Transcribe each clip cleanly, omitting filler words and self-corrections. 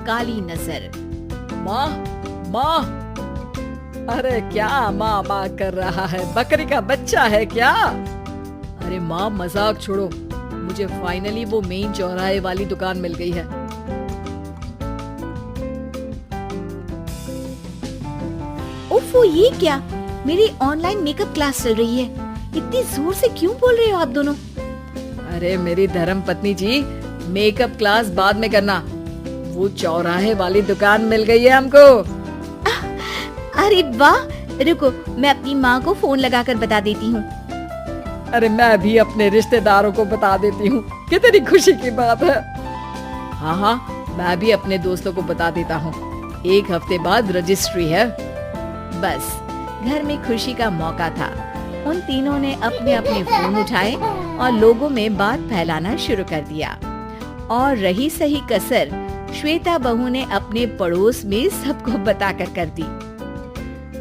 काली नजर। माँ माँ, अरे क्या माँ माँ कर रहा है? बकरी का बच्चा है क्या? अरे माँ मजाक छोड़ो, मुझे फाइनली वो मेन चौराहे वाली दुकान मिल गई है। ओफो, ये क्या? मेरी ऑनलाइन मेकअप क्लास चल रही है। इतनी जोर से क्यों बोल रहे हो आप दोनों? अरे मेरी धर्म पत्नी जी, मेकअप क्लास बाद में करना, वो चौराहे वाली दुकान मिल गई है हमको। अरे वाह, रुको मैं अपनी माँ को फोन लगाकर बता देती हूँ। अरे मैं भी अपने रिश्तेदारों को बता देती हूँ, कितनी खुशी की बात है। हाँ, मैं भी अपने दोस्तों को बता देता हूँ, 1 हफ्ते बाद रजिस्ट्री है। बस घर में खुशी का मौका था। उन तीनों ने अपने अपने फोन उठाए और लोगों में बात फैलाना शुरू कर दिया। और रही सही कसर श्वेता बहू ने अपने पड़ोस में सबको बताकर कर दी।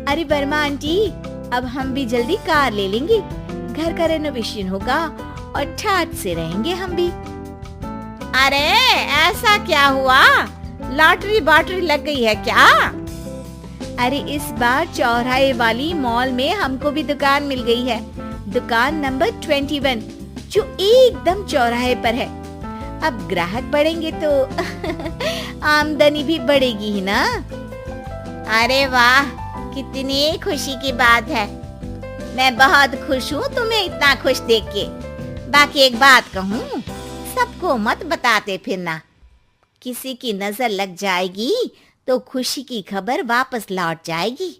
अरे वर्मा आंटी, अब हम भी जल्दी कार ले लेंगे, घर का रेनोवेशन होगा और ठाट से रहेंगे हम भी। अरे ऐसा क्या हुआ? लॉटरी बाटरी लग गई है क्या? अरे इस बार चौराहे वाली मॉल में हमको भी दुकान मिल गई है, दुकान नंबर 21, जो एकदम चौराहे पर है। अब ग्राहक बढ़ेंगे तो आमदनी भी बढ़ेगी ही ना। अरे वाह, कितनी खुशी की बात है। मैं बहुत खुश हूँ तुम्हें इतना खुश देख के। बाकी एक बात कहूँ, सबको मत बताते फिरना, किसी की नजर लग जाएगी तो खुशी की खबर वापस लौट जाएगी।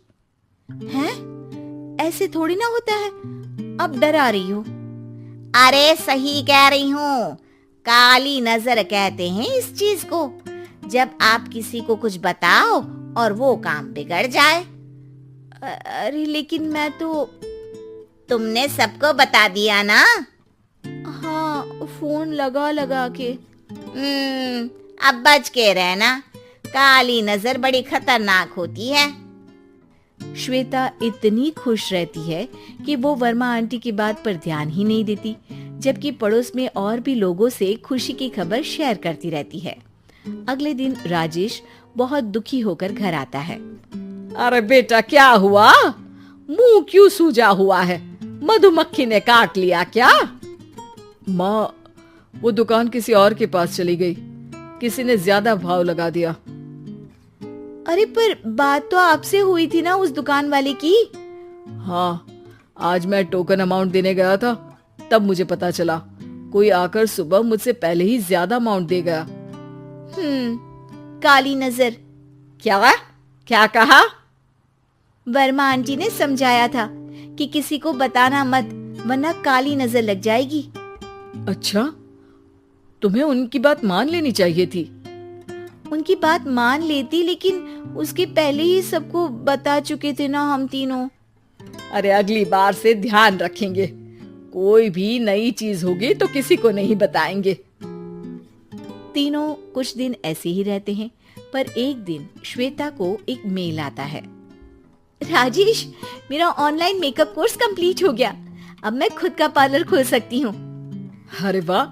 हैं? ऐसे थोड़ी ना होता है, अब डरा रही हो। अरे सही कह रही हूँ, काली नजर कहते हैं इस चीज को, जब आप किसी को कुछ बताओ और वो काम बिगड़ जाए। अरे लेकिन मैं तो... तुमने सबको बता दिया ना? हाँ, फोन लगा लगा के। अब बच के रहना, काली नजर बड़ी खतरनाक होती है। श्वेता इतनी खुश रहती है कि वो वर्मा आंटी की बात पर ध्यान ही नहीं देती, जबकि पड़ोस में और भी लोगों से खुशी की खबर शेयर करती रहती है। अगले दिन राजेश बहुत दुखी होकर घर आता है। अरे बेटा, क्या हुआ? मुंह क्यों सूजा हुआ है? मधुमक्खी ने काट लिया क्या? माँ, वो दुकान किसी और के पास चली गई, किसी ने ज्यादा भाव लगा दिया। अरे पर बात तो आपसे हुई थी ना उस दुकान वाले की। हाँ, आज मैं टोकन अमाउंट देने गया था, तब मुझे पता चला कोई आकर सुबह मुझसे पहले ही ज्यादा अमाउंट दे गया। काली नजर। क्या कहा? वर्मा आंटी ने समझाया था कि किसी को बताना मत, वरना काली नजर लग जाएगी। अच्छा, तुम्हें उनकी बात मान लेनी चाहिए थी। उनकी बात मान लेती, लेकिन उसके पहले ही सबको बता चुके थे ना हम तीनों। अरे अगली बार से ध्यान रखेंगे, कोई भी नई चीज होगी तो किसी को नहीं बताएंगे। तीनों कुछ दिन ऐसे ही रहते हैं, पर एक दिन श्वेता को एक मेल आता है। राजेश, मेरा ऑनलाइन मेकअप कोर्स कंप्लीट हो गया, अब मैं खुद का पार्लर खोल सकती हूँ। अरे वाह,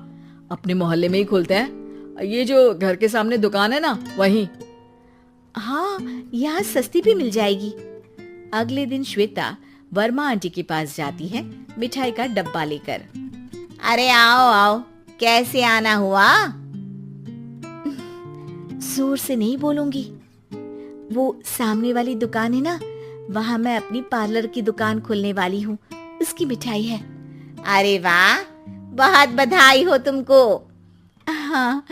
अपने मोहल्ले में ही खोलते हैं? ये जो घर के सामने दुकान है ना, वहीं? हाँ, यहाँ सस्ती भी मिल जाएगी। अगले दिन श्वेता वर्मा आंटी के पास जाती है मिठाई का डब्बा लेकर। अरे आओ आओ, कैसे आना हुआ? जोर से नहीं बोलूंगी। वो सामने वाली दुकान है ना, वहाँ मैं अपनी पार्लर की दुकान खोलने वाली हूँ, उसकी मिठाई है। अरे वाह, बहुत बधाई हो तुमको। हाँ,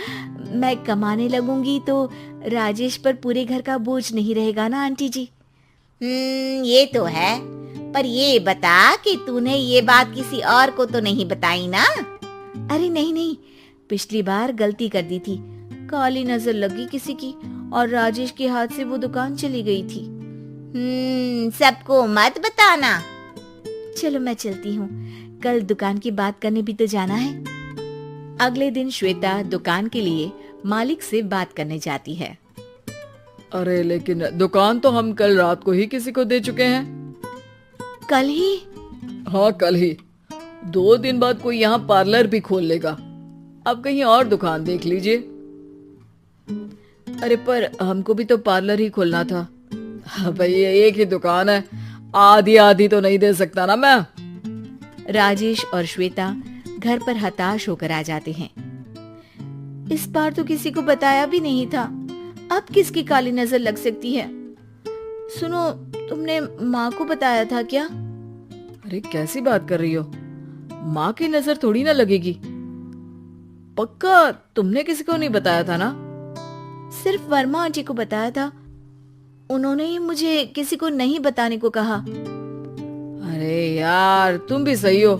मैं कमाने लगूंगी तो राजेश पर पूरे घर का बोझ नहीं रहेगा ना आंटी जी। ये तो है, पर ये बता कि तूने ये बात किसी और को तो नहीं बताई ना? अरे नहीं, पिछली बार गलती कर दी थी, काली नजर लगी किसी की और राजेश के हाथ से वो दुकान चली गई थी। सबको मत बताना। चलो मैं चलती हूँ, कल दुकान की बात करने भी तो जाना है। अगले दिन श्वेता दुकान के लिए मालिक से बात करने जाती है। अरे लेकिन दुकान तो हम कल रात को ही किसी को दे चुके हैं। कल ही? हाँ, कल ही। 2 दिन बाद कोई यहाँ पार्लर भी खोल लेगा, अब कहीं और दुकान देख लीजिए। अरे पर हमको भी तो पार्लर ही खोलना था। भाई एक ही दुकान है, आधी आधी तो नहीं दे सकता ना मैं। राजेश और श्वेता घर पर हताश होकर आ जाते हैं। इस बार तो किसी को बताया भी नहीं था, अब किसकी काली नजर लग सकती है। सुनो, तुमने माँ को बताया था क्या? अरे कैसी बात कर रही हो, माँ की नजर थोड़ी ना लगेगी। पक्का तुमने किसी को नहीं बताया था ना? सिर्फ वर्मा आंटी को बताया था, उन्होंने ही मुझे किसी को नहीं बताने को कहा। अरे यार तुम भी सही हो,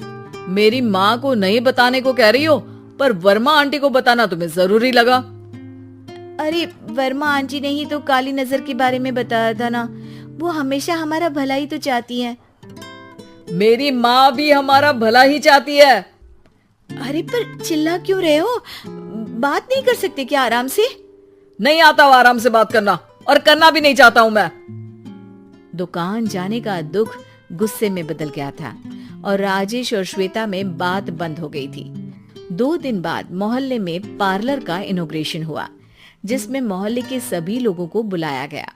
मेरी माँ को नहीं बताने को कह रही हो, पर वर्मा आंटी को बताना तुम्हें जरूरी लगा। अरे वर्मा आंटी ने ही तो काली नजर के बारे में बताया था ना, वो हमेशा हमारा भला ही तो चाहती है। मेरी माँ भी हमारा भला ही चाहती है। अरे पर चिल्ला क्यों रहे हो, बात नहीं कर सकते क्या आराम से? नहीं आता वो आराम से बात करना, और करना भी नहीं चाहता हूं मैं। दुकान जाने का दुख गुस्से में बदल गया था और राजेश और श्वेता में बात बंद हो गई थी। 2 दिन बाद मोहल्ले में पार्लर का इनॉग्रेशन हुआ, जिसमें मोहल्ले के सभी लोगों को बुलाया गया,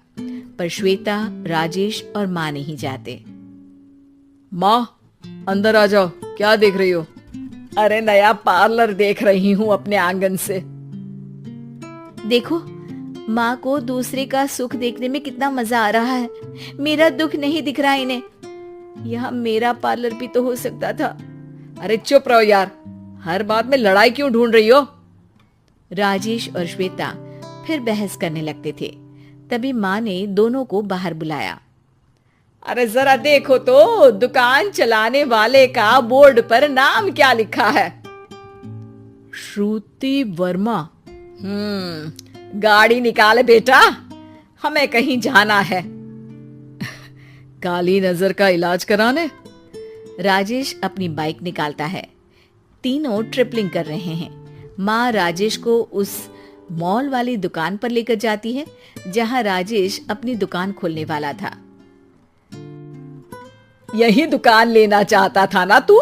पर श्वेता, राजेश और माँ नहीं जाते। माँ अंदर आ जाओ, क्या देख रही हो? अरे नया पार्लर देख रही हूँ अपने आंगन से। देखो, माँ को दूसरे का सुख देखने में कितना मजा आ रहा है, मेरा दुख नहीं दिख रहा इन्हें। यहाँ मेरा पार्लर भी तो हो सकता था। अरे चुप रहो यार, हर बात में लड़ाई क्यों ढूंढ रही हो? राजेश और श्वेता फिर बहस करने लगते थे। तभी माँ ने दोनों को बाहर बुलाया। अरे जरा देखो तो, दुकान चलाने वाले का बोर्ड पर नाम क्या लिखा है? श्रुति वर्मा। गाड़ी निकाले बेटा, हमें कहीं जाना है। काली नजर का इलाज कराने? राजेश अपनी बाइक निकालता है। तीनों ट्रिपलिंग कर रहे हैं। माँ राजेश को उस मॉल वाली दुकान पर लेकर जाती है जहाँ राजेश अपनी दुकान खोलने वाला था। यही दुकान लेना चाहता था ना तू?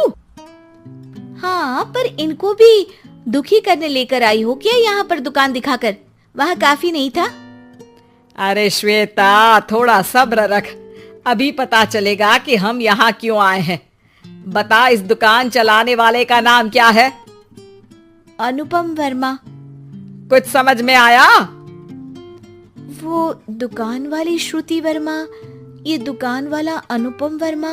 हाँ, पर इनको भी दुखी करने लेकर आई हो क्या यहाँ पर दुकान दिखाकर? वहाँ काफी नहीं था? अरे श्वेता थोड़ा सब्र रख, अभी पता चलेगा कि हम यहाँ क्यों आए हैं। बता, इस दुकान चलाने वाले का नाम क्या है? अनुपम वर्मा। कुछ समझ में आया? वो दुकान वाली श्रुति वर्मा, ये दुकान वाला अनुपम वर्मा,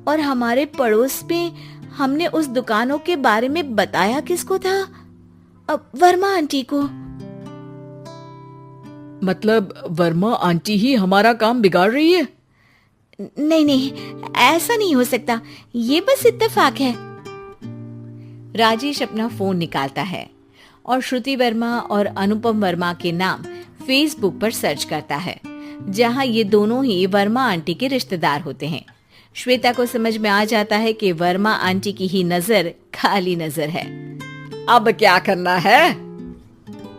और हमारे पड़ोस में हमने उस दुकानों के बारे में बताया किसको था? अब वर्मा आंटी को। मतलब वर्मा आंटी ही हमारा काम बिगाड़ रही है? नहीं नहीं, ऐसा नहीं हो सकता, ये बस इत्तेफाक है। राजेश अपना फोन निकालता है और श्रुति वर्मा और अनुपम वर्मा के नाम फेसबुक पर सर्च करता है, जहां ये दोनों ही वर्मा आंटी के रिश्तेदार होते हैं। श्वेता को समझ में आ जाता है कि वर्मा आंटी की ही नजर काली नजर है। अब क्या करना है?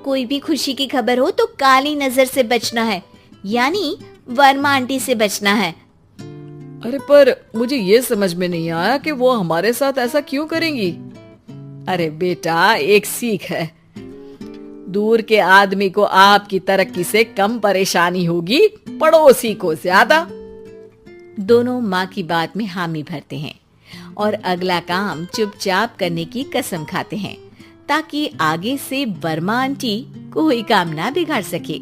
कोई भी खुशी की खबर हो तो काली नजर से बचना है, यानी वर्मा आंटी से बचना है। अरे पर मुझे ये समझ में नहीं आया कि वो हमारे साथ ऐसा क्यों करेंगी। अरे बेटा, एक सीख है, दूर के आदमी को आपकी तरक्की से कम परेशानी होगी, पड़ोसी को ज्यादा। दोनों माँ की बात में हामी भरते हैं और अगला काम चुपचाप करने की कसम खाते हैं, ताकि आगे से वर्मा आंटी कोई काम ना बिगाड़ सके।